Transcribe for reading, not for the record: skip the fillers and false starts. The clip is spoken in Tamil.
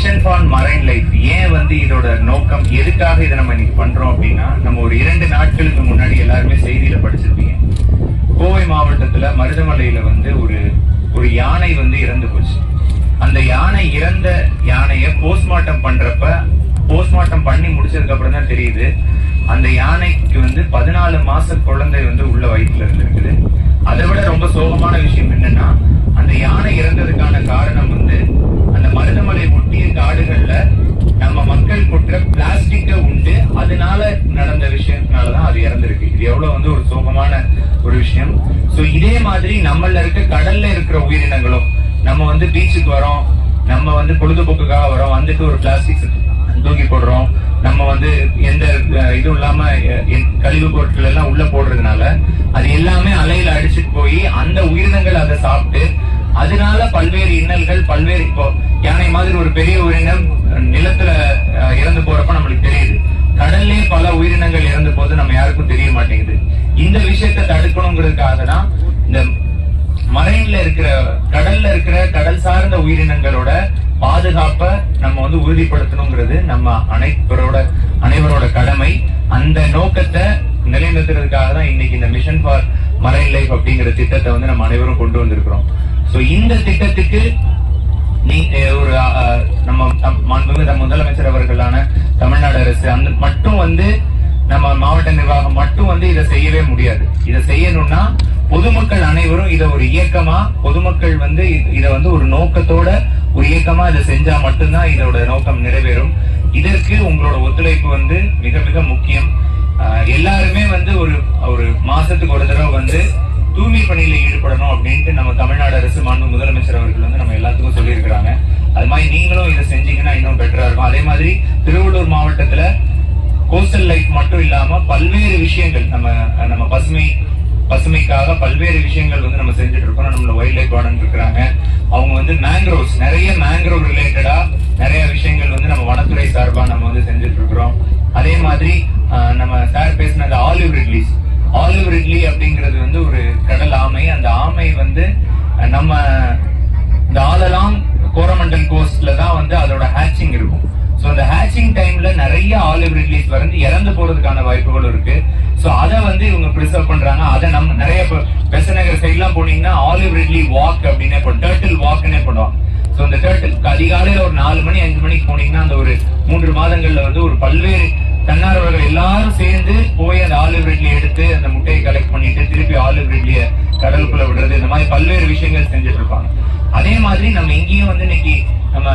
மிஷன் ஃபார் மரைன் லைஃப் ஏன் இதோட நோக்கம் எதுக்காக இதை நம்ம இன்னைக்கு பண்றோம் அப்படின்னா, நம்ம ஒரு 2 நாட்களுக்கு முன்னாடி எல்லாருமே செய்தியில படிச்சிருப்பீங்க. கோவை மாவட்டத்துல மருதமலையில ஒரு யானை இறந்து போச்சு. அந்த இறந்த யானைய போஸ்ட்மார்ட்டம் பண்ணி முடிச்சதுக்கு அப்புறம் தான் தெரியுது அந்த யானைக்கு 14 மாச குழந்தை உள்ள வயிற்றுல இருந்திருக்குது. அதை விட ரொம்ப சோகமான விஷயம் என்னன்னா, அந்த யானை இறந்ததுக்கான காரணம் அந்த மருதமலை ஒட்டிய காடுகள்ல நம்ம மக்கள் கொட்டுற பிளாஸ்டிக்க உண்டு அதனால நடந்த விஷயத்தினாலதான் அது இறந்திருக்கு. இது எவ்வளவு ஒரு சோகமான ஒரு விஷயம். சோ இதே மாதிரி நம்மள இருக்க கடல்ல இருக்கிற உயிரினங்களும், நம்ம பீச்சுக்கு வரோம், நம்ம பொழுதுபோக்குக்காக வரோம், வந்துட்டு ஒரு பிளாஸ்டிக் தூக்கி போடுறோம், நம்ம எந்த இதுவும் இல்லாம கழிவு பொருட்கள் எல்லாம் உள்ள போடுறதுனால அது எல்லாமே அலையில அடிச்சுட்டு போய் அந்த உயிரினங்கள் அதை சாப்பிட்டு அதனால பல்வேறு இன்னல்கள், பல்வேறு இப்போ யானை மாதிரி ஒரு பெரிய உயிரினம் நிலத்துல இறந்து போறப்ப நம்மளுக்கு தெரியுது. கடல்லே பல உயிரினங்கள் இறந்து போது நம்ம யாருக்கும் தெரிய மாட்டேங்குது. இந்த விஷயத்தை தடுக்கணுங்கிறதுக்காக தான் இந்த மரைன்ல இருக்கிற கடல் சார்ந்த உயிரினங்களோட பாதுகாப்ப நம்ம உறுதிப்படுத்தணுங்கிறது நம்ம அனைவரோட கடமை. அந்த நோக்கத்தை நிலைநிறுத்துறதுக்காக தான் இன்னைக்கு இந்த மிஷன் ஃபார் மரைன் லைஃப் அப்படிங்கிற திட்டத்தை நம்ம அனைவரும் கொண்டு வந்திருக்கிறோம். சோ இந்த திட்டத்துக்கு ஒரு நம்ம முதலமைச்சர் அவர்களான தமிழ்நாடு அரசு அந்த மட்டும் நம்ம மாவட்ட நிர்வாகம் மட்டும் இதை செய்யவே முடியாது. இதை செய்யணும்னா பொதுமக்கள் அனைவரும் இதை ஒரு இயக்கமா, பொதுமக்கள் இதை ஒரு நோக்கத்தோட ஒரு இயக்கமா இதை செஞ்சா மட்டும்தான் இதோட நோக்கம் நிறைவேறும். இதற்கு உங்களோட ஒத்துழைப்பு மிக மிக முக்கியம். எல்லாருமே ஒரு மாசத்துக்கு ஒரு தடவை தூய்மை பணியில ஈடுபடணும் அப்படின்ட்டு நம்ம தமிழ்நாடு அரசு மாண்பு முதலமைச்சர் அவர்கள் நம்ம எல்லாத்துக்கும் சொல்லியிருக்கிறாங்க. அது மாதிரி நீங்களும் இதை செஞ்சீங்கன்னா இன்னும் பெட்டரா இருக்கும். அதே மாதிரி திருவள்ளூர் மாவட்டத்துல கோஸ்டல் லைஃப் மட்டும் இல்லாம பல்வேறு விஷயங்கள் நம்ம பசுமைக்காக பல்வேறு விஷயங்கள் நம்ம செஞ்சுட்டு இருக்கோம். நம்மள வைல்ட் லைஃப் வார்டன் இருக்கிறாங்க. அவங்க மேங்க்ரோவ்ஸ், நிறைய மேங்க்ரோவ் ரிலேட்டடா நிறைய விஷயங்கள் நம்ம வனத்துறை சார்பா நம்ம செஞ்சுட்டு இருக்கிறோம். அதே மாதிரி நம்ம சார் பேசின ஆலிவ் ரிட்லி அப்படிங்கிறது ஒரு கடல் ஆமை. அந்த ஆமை நம்ம இந்த ஆலலாங் கோரமண்டல் கோஸ்ட்ல தான் அதோட ஹேச்சிங் இருக்கும். சோ அந்த ஹேச்சிங் டைம்ல நிறைய ஆலிவ் ரிட்லிஸ் இறந்து போறதுக்கான வாய்ப்புகள் இருக்கு. சோ அதை இவங்க பிரிசர்வ் பண்றாங்க. அதை நம்ம நிறைய பெசநகர் சைட்லாம் போனீங்கன்னா ஆலிவ் ரிட்லி வாக் அப்படின்னு டர்ட்டில் வாக்னே பண்ணுவாங்க. சோ அந்த டர்ட்டில் அதிகாலையில ஒரு 4 மணி 5 மணிக்கு போனீங்கன்னா அந்த ஒரு 3 மாதங்கள்ல ஒரு பல்வேறு தன்னார்வர்கள் எல்லாரும் சேர்ந்து போய் அந்த ஆலிவ் ரிட்லி எடுத்து அந்த முட்டையை கலெக்ட் பண்ணிட்டு திருப்பி ஆலிவ் ரிட்லிய கடலுக்குள்ள விடுறது, இந்த மாதிரி பல்வேறு விஷயங்கள் செஞ்சுட்டு இருப்பாங்க. அதே மாதிரி நம்ம இங்கேயும் இன்னைக்கு நம்ம